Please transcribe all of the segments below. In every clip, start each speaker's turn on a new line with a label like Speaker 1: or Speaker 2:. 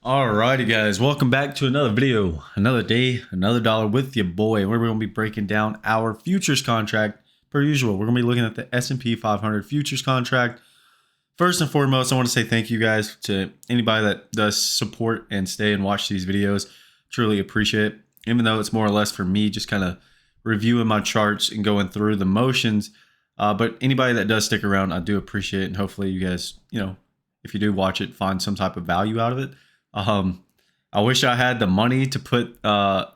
Speaker 1: Alrighty guys, welcome back to another video, another day, another dollar with your boy. We're going to be breaking down our futures contract per usual. We're going to be looking at the S&P 500 futures contract. First and foremost, I want to say thank you guys to anybody that does support and stay and watch these videos. Truly appreciate it. Even though it's more or less for me just kind of reviewing my charts and going through the motions. But anybody that does stick around, I do appreciate it. And hopefully you guys, if you do watch it, find some type of value out of it. I wish I had the money to put, or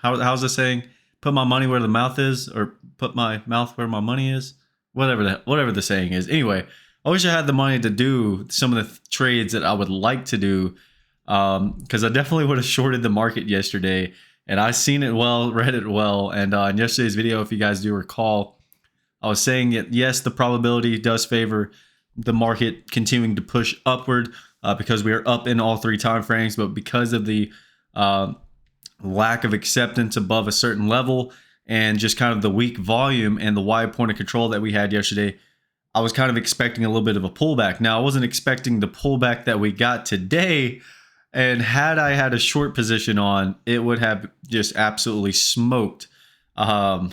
Speaker 1: how's the saying? Put my money where the mouth is, or put my mouth where my money is. Whatever the saying is. Anyway, I wish I had the money to do some of the trades that I would like to do, because I definitely would have shorted the market yesterday, and I seen it well, read it well, and in yesterday's video, if you guys do recall, I was saying that yes, the probability does favor the market continuing to push upward because we are up in all three time frames, but because of the lack of acceptance above a certain level and just kind of the weak volume and the wide point of control that we had yesterday, I was kind of expecting a little bit of a pullback. Now, I wasn't expecting the pullback that we got today, and had I had a short position on, it would have just absolutely smoked. So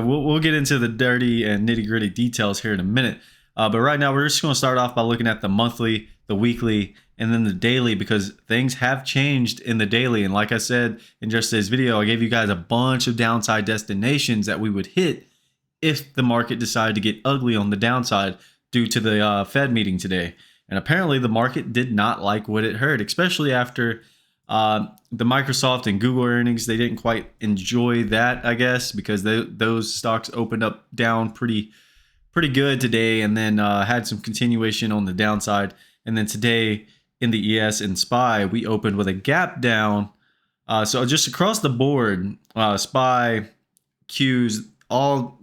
Speaker 1: we'll get into the dirty and nitty gritty details here in a minute. But right now, we're just going to start off by looking at the monthly, the weekly, and then the daily, because things have changed in the daily. And like I said in just today's video, I gave you guys a bunch of downside destinations that we would hit if the market decided to get ugly on the downside due to the Fed meeting today. And apparently the market did not like what it heard, especially after the Microsoft and Google earnings. They didn't quite enjoy that, I guess, because those stocks opened up down pretty good today, and then had some continuation on the downside. And then today in the ES and SPY, we opened with a gap down. So just across the board, SPY, Qs, all,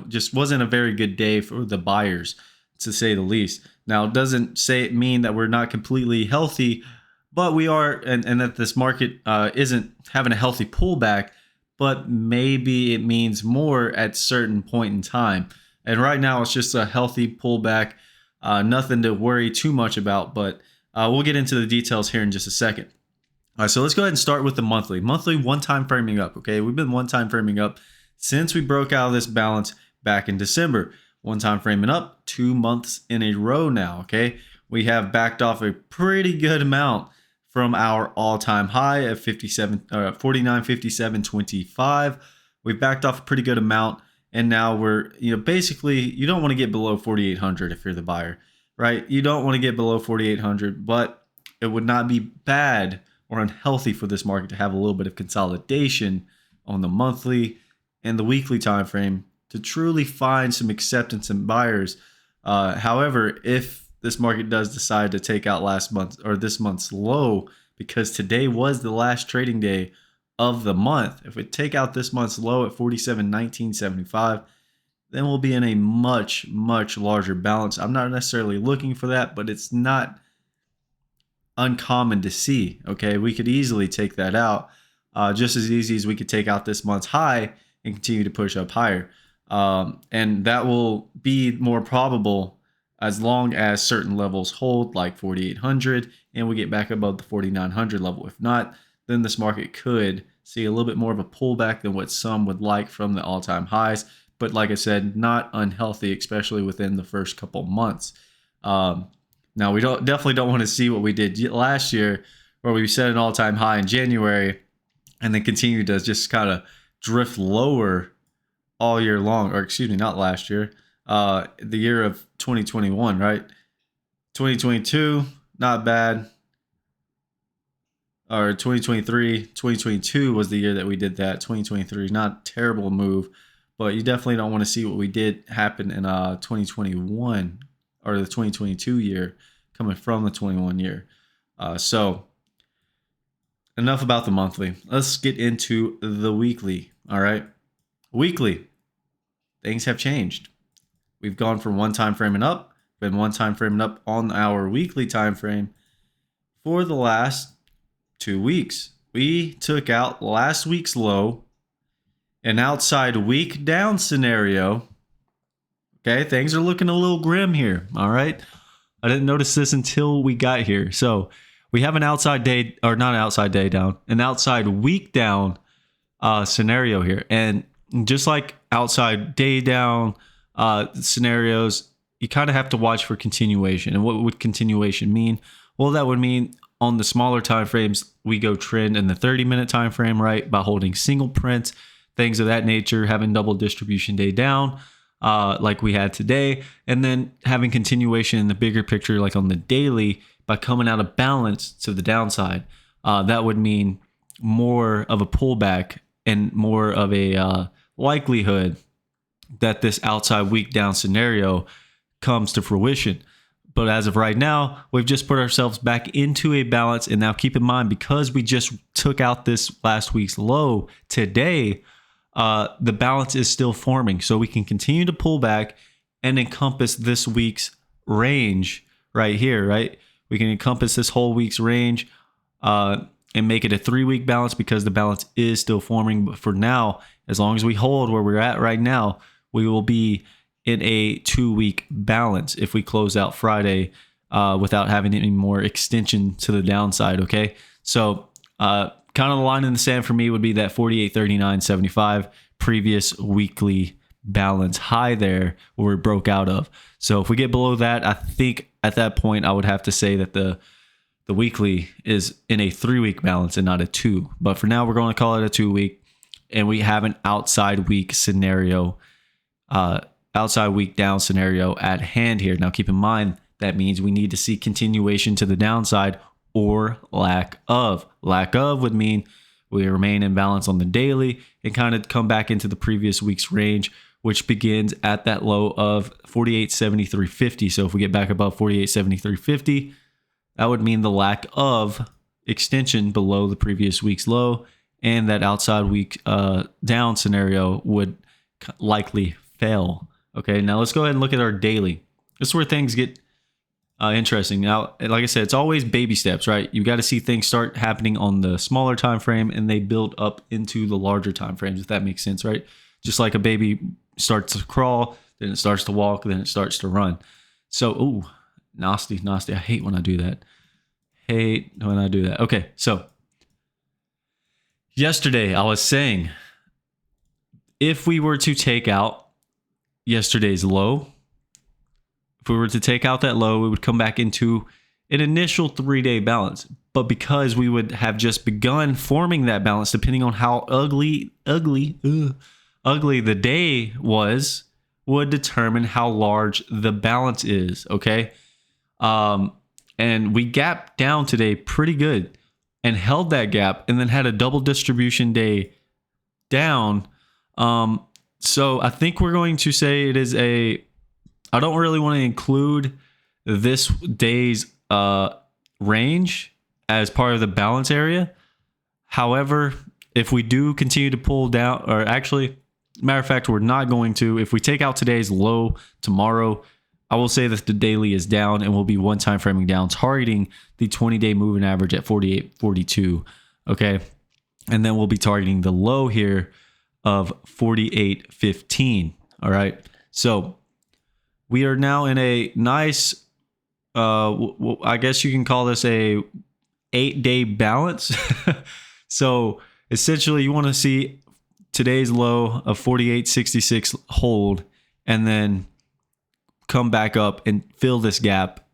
Speaker 1: just wasn't a very good day for the buyers, to say the least. Now, it doesn't mean that we're not completely healthy, but we are, and that this market isn't having a healthy pullback, but maybe it means more at certain point in time. And right now, it's just a healthy pullback, nothing to worry too much about, but we'll get into the details here in just a second. All right, so let's go ahead and start with the monthly. Monthly one-time framing up, okay? We've been one-time framing up since we broke out of this balance back in December. One-time framing up 2 months in a row now, okay? We have backed off a pretty good amount from our all-time high of 49.5725. We've backed off a pretty good amount, and now we're, basically, you don't want to get below 4,800 if you're the buyer, right? You don't want to get below 4,800, but it would not be bad or unhealthy for this market to have a little bit of consolidation on the monthly and the weekly time frame to truly find some acceptance in buyers. However, if this market does decide to take out last month or this month's low, because today was the last trading day of the month, if we take out this month's low at 47.1975, then we'll be in a much larger balance. I'm not necessarily looking for that, but it's not uncommon to see. Okay, we could easily take that out, just as easy as we could take out this month's high and continue to push up higher. And that will be more probable as long as certain levels hold, like 4,800, and we get back above the 4,900 level. If not, then this market could see a little bit more of a pullback than what some would like from the all-time highs. But like I said, not unhealthy, especially within the first couple months. Now, we definitely don't want to see what we did last year, where we set an all-time high in January and then continued to just kind of drift lower all year long. Or excuse me, not last year. The year of 2021, right? 2022, not bad. Or 2022 was the year that we did that. 2023, not a terrible move, but you definitely don't want to see what we did happen in 2021 or the 2022 year coming from the 21 year. So enough about the monthly. Let's get into the weekly. All right. Weekly, things have changed. We've gone from one time framing up, been one time framing up on our weekly time frame for the last 2 weeks. We took out last week's low, an outside week down scenario, Okay, things are looking a little grim here. All right. I didn't notice this until we got here. So we have an outside day, or not an outside day down, an outside week down scenario here. And just like outside day down scenarios, you kind of have to watch for continuation. And what would continuation mean? Well, that would mean on the smaller time frames, we go trend in the 30-minute time frame, right? By holding single prints, things of that nature, having double distribution day down, like we had today, and then having continuation in the bigger picture, like on the daily, by coming out of balance to the downside. That would mean more of a pullback and more of a likelihood that this outside week down scenario comes to fruition. But as of right now, we've just put ourselves back into a balance. And now keep in mind, because we just took out this last week's low today, the balance is still forming. So we can continue to pull back and encompass this week's range right here, right? We can encompass this whole week's range and make it a 3-week balance because the balance is still forming. But for now, as long as we hold where we're at right now, we will be in a 2-week balance if we close out Friday without having any more extension to the downside. Okay. So kind of the line in the sand for me would be that 48.39.75 previous weekly balance high there where it broke out of. So if we get below that, I think at that point I would have to say that the weekly is in a 3-week balance and not a 2. But for now, we're going to call it a 2-week, and we have an outside week scenario, outside week down scenario at hand here. Now, keep in mind, that means we need to see continuation to the downside or lack of. Lack of would mean we remain in balance on the daily and kind of come back into the previous week's range, which begins at that low of 48.7350. So if we get back above 48.7350, that would mean the lack of extension below the previous week's low, and that outside week down scenario would likely fail. Okay, now let's go ahead and look at our daily. This is where things get interesting. Now, like I said, it's always baby steps, right? You got to see things start happening on the smaller time frame, and they build up into the larger time frames, if that makes sense, right? Just like a baby starts to crawl, then it starts to walk, then it starts to run. So, ooh, nasty. I hate when I do that. Okay, so yesterday I was saying, if we were to take out yesterday's low, if we were to take out that low, we would come back into an initial 3-day balance. But because we would have just begun forming that balance, depending on how ugly the day was, would determine how large the balance is. Okay. And we gapped down today pretty good and held that gap and then had a double distribution day down. So I think we're going to say it is I don't really want to include this day's range as part of the balance area. However, if we do continue to pull down, or actually, matter of fact, we're not going to. If we take out today's low tomorrow, I will say that the daily is down and will be one time framing down, targeting the 20-day moving average at 48.42. Okay. And then we'll be targeting the low here of 48.15. All right. So we are now in a nice, I guess you can call this a 8-day balance. So essentially you want to see today's low of 48.66 hold, and then come back up and fill this gap,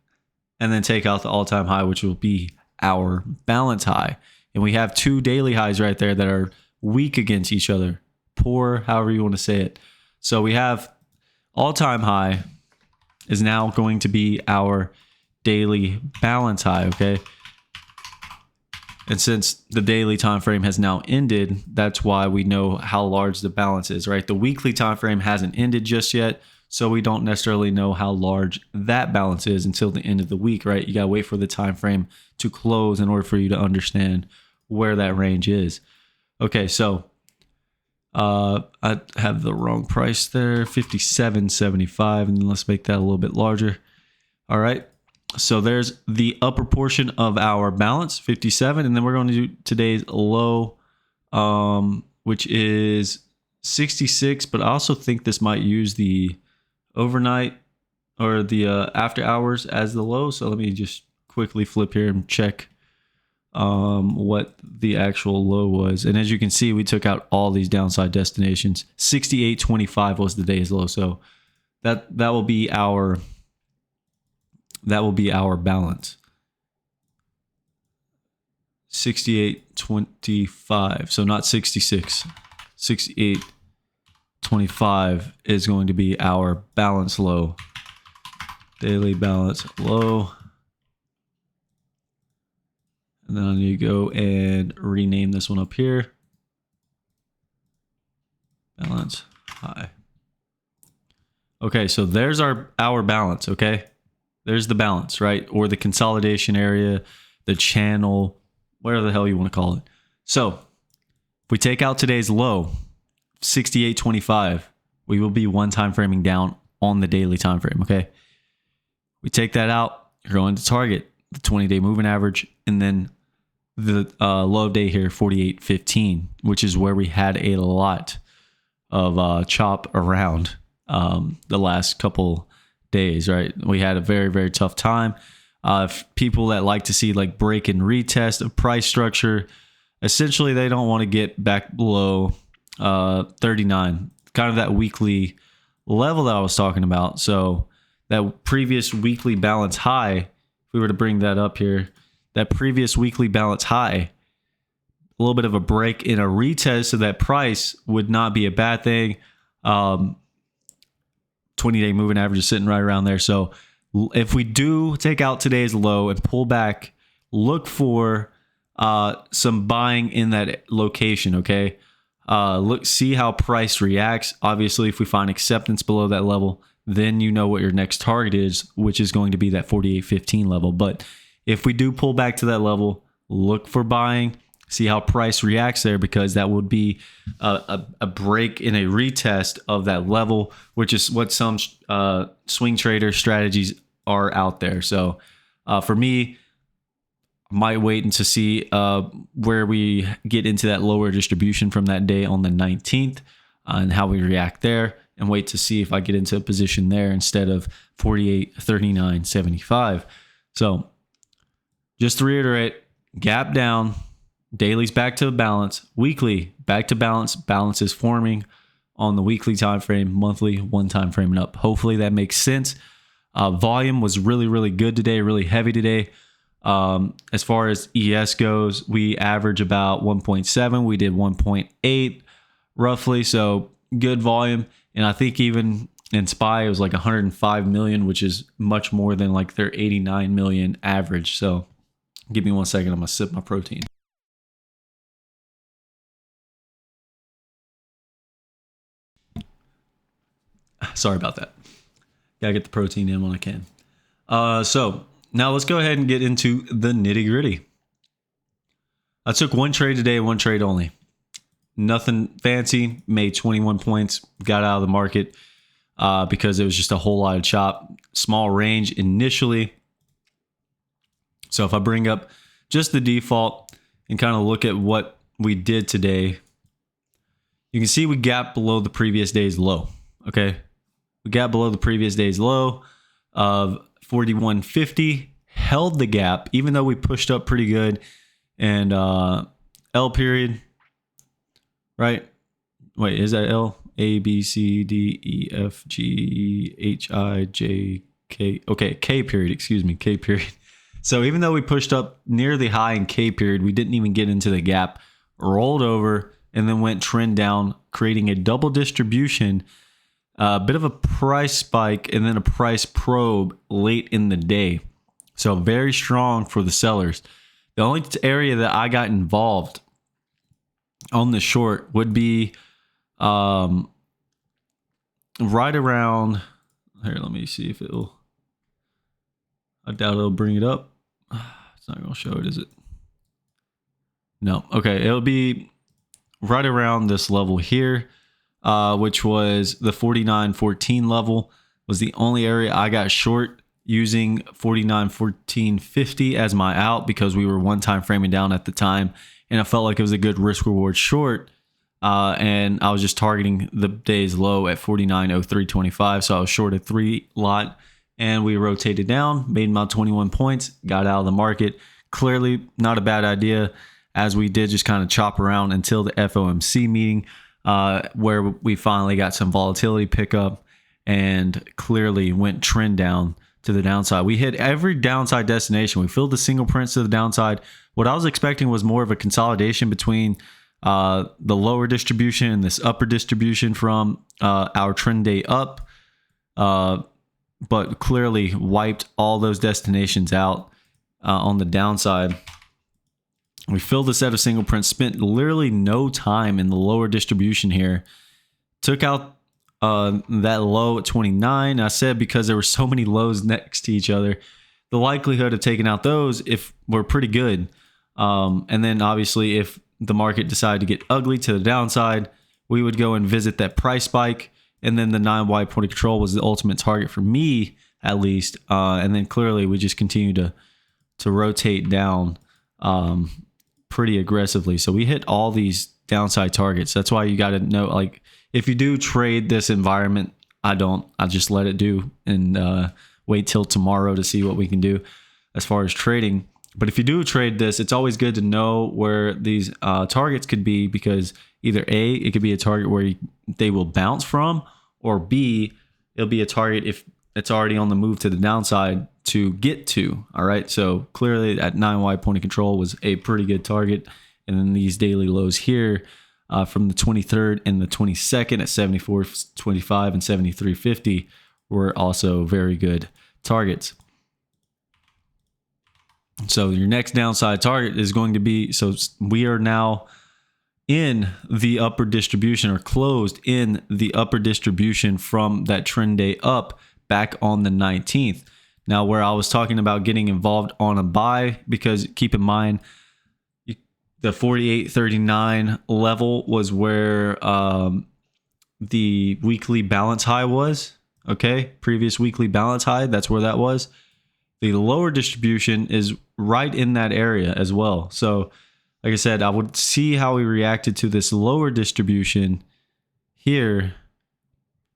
Speaker 1: and then take out the all-time high, which will be our balance high. And we have 2 daily highs right there that are weak against each other. Poor, however you want to say it. So we have all-time high is now going to be our daily balance high, okay? And since the daily time frame has now ended, that's why we know how large the balance is, right? The weekly time frame hasn't ended just yet, so we don't necessarily know how large that balance is until the end of the week, right? You got to wait for the time frame to close in order for you to understand where that range is. Okay, so I have the wrong price there, 57.75, and let's make that a little bit larger. All right. So there's the upper portion of our balance, 57, and then we're going to do today's low, which is 66, but I also think this might use the overnight or the after hours as the low. So let me just quickly flip here and check what the actual low was. And as you can see, we took out all these downside destinations. 68.25 was the day's low. So that will be our balance. 68.25. So not 66. 68.25 is going to be our balance low. Daily balance low. And then I need to go and rename this one up here. Balance high. Okay, so there's our balance, okay? There's the balance, right? Or the consolidation area, the channel, whatever the hell you want to call it. So if we take out today's low, 68.25, we will be one time framing down on the daily time frame, okay? We take that out, you're going to target the 20-day moving average, and then the low of day here, 48.15, which is where we had a lot of chop around the last couple days, right? We had a very, very tough time. People that like to see like break and retest of price structure, essentially they don't want to get back below 39, kind of that weekly level that I was talking about. So that previous weekly balance high, if we were to bring that up here, that previous weekly balance high, a little bit of a break in a retest of that price would not be a bad thing. 20-day moving average is sitting right around there. So if we do take out today's low and pull back, look for some buying in that location, okay? See how price reacts. Obviously, if we find acceptance below that level, then you know what your next target is, which is going to be that 48.15 level. But if we do pull back to that level, look for buying, see how price reacts there, because that would be a break in a retest of that level, which is what some swing trader strategies are out there. So for me, I might wait and to see where we get into that lower distribution from that day on the 19th and how we react there, and wait to see if I get into a position there instead of 48.39.75. So just to reiterate, gap down, daily's back to balance, weekly back to balance. Balance is forming on the weekly time frame, monthly one time frame and up. Hopefully that makes sense. Volume was really, really good today, really heavy today. As far as ES goes, we average about 1.7. We did 1.8 roughly, so good volume. And I think even in SPY, it was like 105 million, which is much more than like their 89 million average. So give me 1 second. I'm going to sip my protein. Sorry about that. Gotta get the protein in when I can. So now let's go ahead and get into the nitty gritty. I took one trade today, one trade only. Nothing fancy. Made 21 points. Got out of the market because it was just a whole lot of chop. Small range initially. So if I bring up just the default and kind of look at what we did today, you can see we gapped below the previous day's low. Okay. We got below the previous day's low of 41.50, held the gap, even though we pushed up pretty good. And L period, right? Wait, is that L? A, B, C, D, E, F, G, H, I, J, K. Okay, K period, excuse me, K period. So even though we pushed up near the high in K period, we didn't even get into the gap, rolled over, and then went trend down, creating a double distribution. A bit of a price spike and then a price probe late in the day. So very strong for the sellers. The only area that I got involved on the short would be right around here. Let me see if it'll, I doubt it'll bring it up. It's not going to show it, is it? No. Okay. It'll be right around this level here. Which was the 49.14 level, was the only area I got short, using 49.14.50 as my out because we were one time framing down at the time, and I felt like it was a good risk reward short and I was just targeting the day's low at 49.0325. So I was short a 3 lot, and we rotated down, made my 21 points, got out of the market. Clearly not a bad idea, as we did just kind of chop around until the FOMC meeting, where we finally got some volatility pickup and clearly went trend down to the downside. We hit every downside destination. We filled the single prints to the downside. What I was expecting was more of a consolidation between the lower distribution and this upper distribution from our trend day up, but clearly wiped all those destinations out on the downside. We filled a set of single prints, spent literally no time in the lower distribution here, took out that low at 29. I said because there were so many lows next to each other, the likelihood of taking out those if were pretty good. And then obviously if the market decided to get ugly to the downside, we would go and visit that price spike. And then the 9Y point of control was the ultimate target for me, at least. And then clearly we just continue to rotate down pretty aggressively. So we hit all these downside targets. That's why you got to know, like, if you do trade this environment, I just let it do and wait till tomorrow to see what we can do as far as trading. But if you do trade this, it's always good to know where these targets could be, because either A, it could be a target where they will bounce from, or B, it'll be a target if it's already on the move to the downside to get to. All right. So clearly that 9Y point of control was a pretty good target. And then these daily lows here from the 23rd and the 22nd at 74.25 and 73.50 were also very good targets. So your next downside target is going to be, so we are now in the upper distribution, or closed in the upper distribution from that trend day up back on the 19th. Now, where I was talking about getting involved on a buy, because keep in mind, the 48.39 level was where the weekly balance high was. Okay, previous weekly balance high, that's where that was. The lower distribution is right in that area as well. So, like I said, I would see how we reacted to this lower distribution here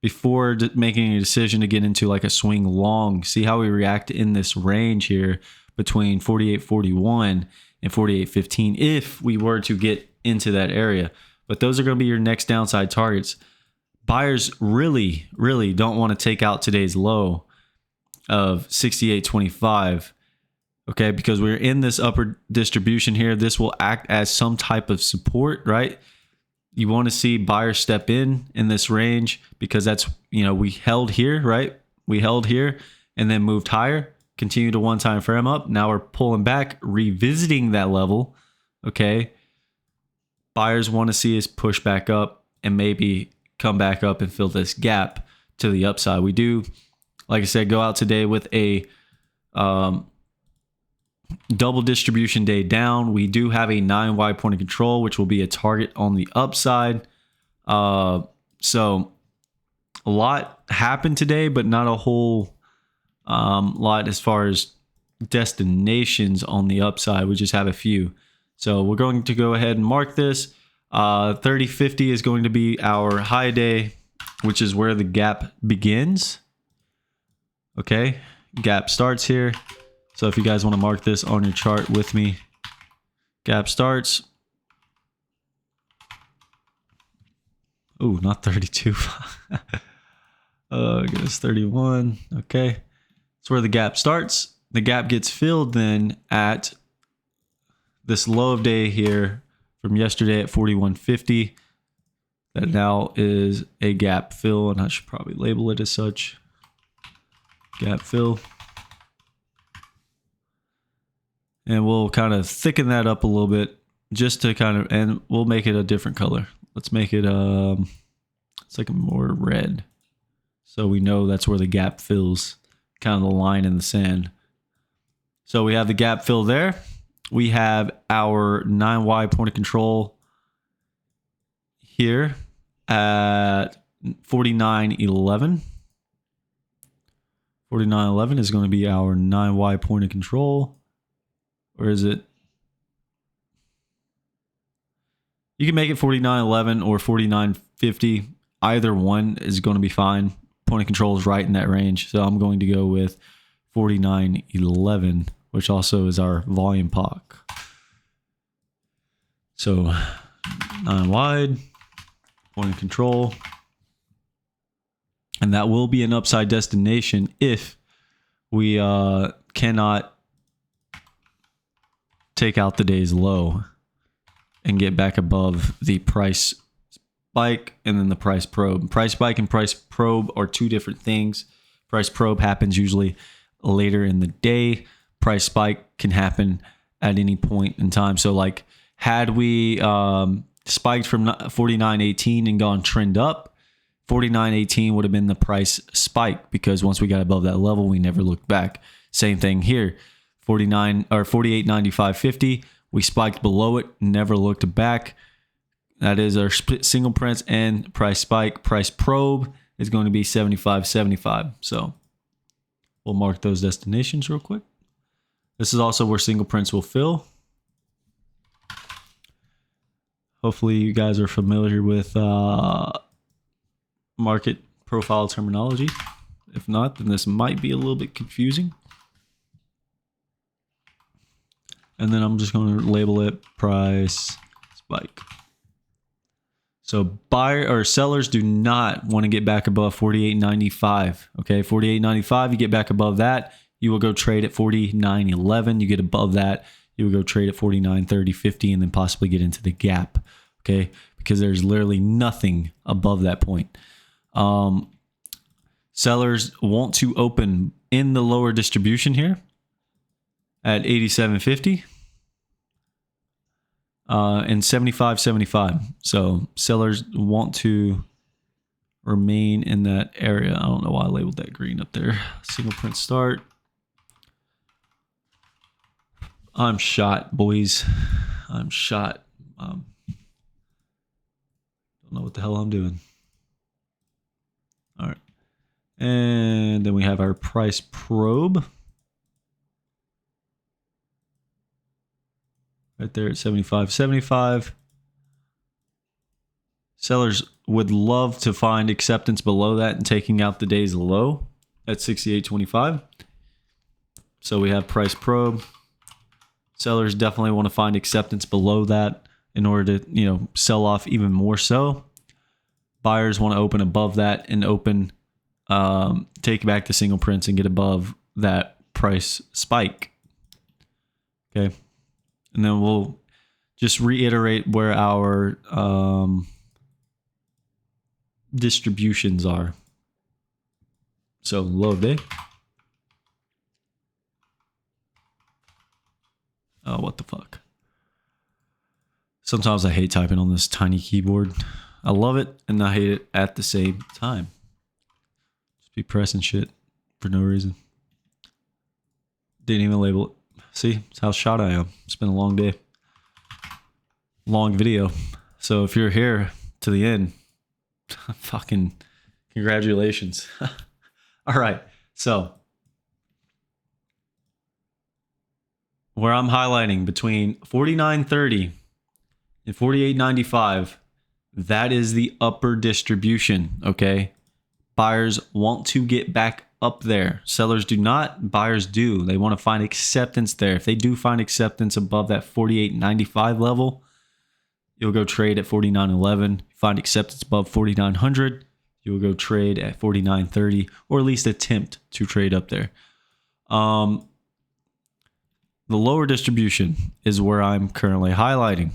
Speaker 1: before making a decision to get into like a swing long. See how we react in this range here between 48.41 and 48.15 if we were to get into that area. But those are going to be your next downside targets. Buyers really, really don't want to take out today's low of 68.25, okay, because we're in this upper distribution here. This will act as some type of support, right? You want to see buyers step in this range, because that's, we held here, right? We held here and then moved higher, continued a one-time frame up. Now we're pulling back, revisiting that level, okay? Buyers want to see us push back up and maybe come back up and fill this gap to the upside. We do, like I said, go out today with a double distribution day down. We do have a 9Y point of control, which will be a target on the upside. So a lot happened today, but not a whole lot as far as destinations on the upside. We just have a few. So we're going to go ahead and mark this. 30.50 is going to be our high day, which is where the gap begins. Okay, gap starts here. So if you guys want to mark this on your chart with me, gap starts. Ooh, not 32. I guess 31. Okay, that's where the gap starts. The gap gets filled then at this low of day here from yesterday at 41.50. That now is a gap fill, and I should probably label it as such. Gap fill. And we'll kind of thicken that up a little bit just to kind of, and we'll make it a different color. Let's make it, it's like a more red. So we know that's where the gap fills, kind of the line in the sand. So we have the gap fill there. We have our 9Y point of control here at 49.11. 49.11 is going to be our 9Y point of control. Or is it? You can make it 49.11 or 49.50. Either one is going to be fine. Point of control is right in that range. So I'm going to go with 49.11, which also is our volume POC. So 9 wide, point of control. And that will be an upside destination if we cannot take out the day's low and get back above the price spike and then the price probe. Price spike and price probe are two different things. Price probe happens usually later in the day. Price spike can happen at any point in time. So like had we spiked from 49.18 and gone trend up, 49.18 would have been the price spike, because once we got above that level, we never looked back. Same thing here, 49 or 48.95.50. We spiked below it, never looked back. That is our split single prints and price spike. Price probe is going to be 75.75. So we'll mark those destinations real quick. This is also where single prints will fill. Hopefully you guys are familiar with market profile terminology. If not, then this might be a little bit confusing. And then I'm just going to label it price spike. So buyer or sellers do not want to get back above 48.95. Okay, 48.95, you get back above that, you will go trade at 49.11. You get above that, you will go trade at 49.30.50 and then possibly get into the gap. Okay, because there's literally nothing above that point. Sellers want to open in the lower distribution here at 87.50 and 75.75. So sellers want to remain in that area. I don't know why I labeled that green up there. Single print start. I'm shot, boys. I'm shot. Don't know what the hell I'm doing. All right. And then we have our price probe. Right there at 75.75. Sellers would love to find acceptance below that and taking out the day's low at 68.25. So we have price probe. Sellers definitely want to find acceptance below that in order to, you know, sell off even more so. Buyers want to open above that and open, take back the single prints and get above that price spike. Okay. And then we'll just reiterate where our distributions are. So low of day. Oh, what the fuck. Sometimes I hate typing on this tiny keyboard. I love it and I hate it at the same time. Just be pressing shit for no reason. Didn't even label it. See, that's how shot I am. It's been a long day. Long video. So if you're here to the end, fucking congratulations. All right. So where I'm highlighting between 49.30 and 48.95, that is the upper distribution, okay? Buyers want to get back up there. Sellers do not, buyers do. They want to find acceptance there. If they do find acceptance above that 48.95 level, you'll go trade at 49.11. Find acceptance above 4900, you'll go trade at 49.30, or at least attempt to trade up there. The lower distribution is where I'm currently highlighting.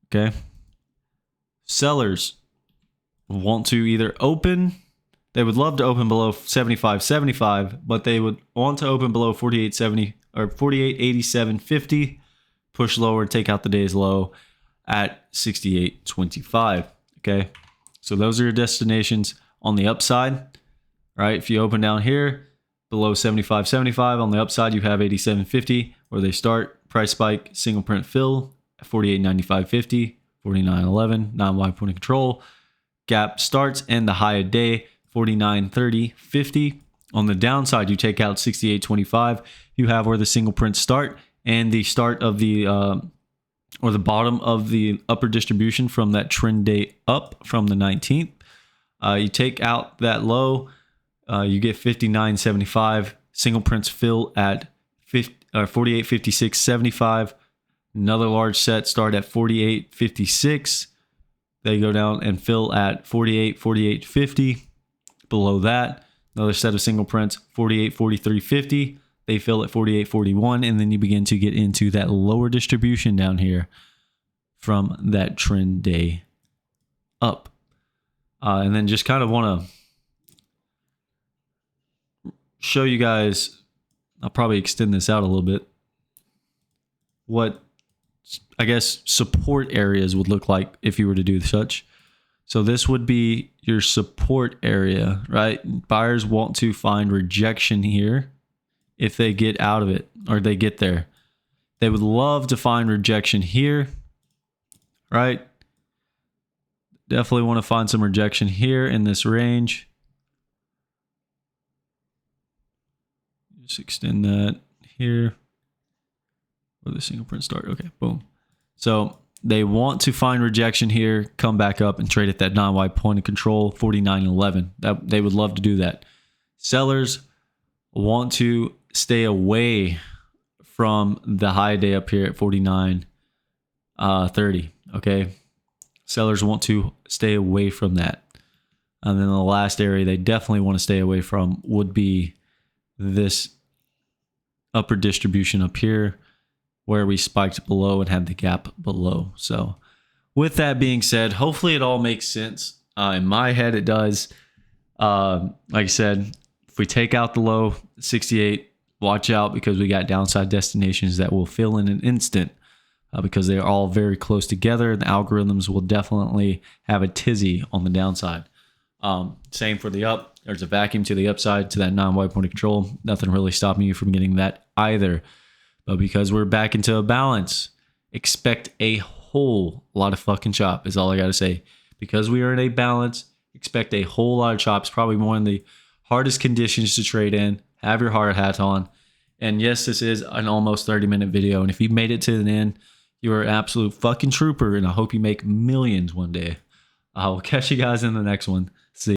Speaker 1: Okay. Sellers want to either open, they would love to open below 75.75, but they would want to open below 48.70 or 48.87.50, push lower and take out the day's low at 68.25. Okay. So those are your destinations on the upside, right? If you open down here below 75.75, on the upside, you have 87.50 where they start. Price spike, single print fill at 48.95.50, 49.11, 9 wide point of control. Gap starts and the high of day, 49.30.50. On the downside, you take out 68.25. You have where the single prints start and the start of the or the bottom of the upper distribution from that trend day up from the 19th. You take out that low, you get 59.75. Single prints fill at 48.56.75. Another large set start at 48.56. They go down and fill at 48.50. Below that, another set of single prints, 48.43.50. They fill at 48.41, and then you begin to get into that lower distribution down here from that trend day up. And then just kind of want to show you guys, I'll probably extend this out a little bit, what I guess support areas would look like if you were to do such. So this would be your support area, right? Buyers want to find rejection here if they get out of it or they get there. They would love to find rejection here, right? Definitely want to find some rejection here in this range. Just extend that here. Where the single print start. Okay, boom. So they want to find rejection here, come back up and trade at that non-wide point of control, 49.11. That they would love to do that. Sellers want to stay away from the high day up here at 49.30. Okay. Sellers want to stay away from that. And then the last area they definitely want to stay away from would be this upper distribution up here, where we spiked below and had the gap below. So with that being said, hopefully it all makes sense. In my head, it does. Like I said, if we take out the low 68, watch out because we got downside destinations that will fill in an instant because they are all very close together. And the algorithms will definitely have a tizzy on the downside. Same for the up. There's a vacuum to the upside to that non-wide point of control. Nothing really stopping you from getting that either. But because we're back into a balance, expect a whole lot of fucking chop is all I got to say. Because we are in a balance, expect a whole lot of chops. Probably one of the hardest conditions to trade in. Have your hard hat on. And yes, this is an almost 30-minute video. And if you made it to the end, you're an absolute fucking trooper. And I hope you make millions one day. I will catch you guys in the next one. See ya.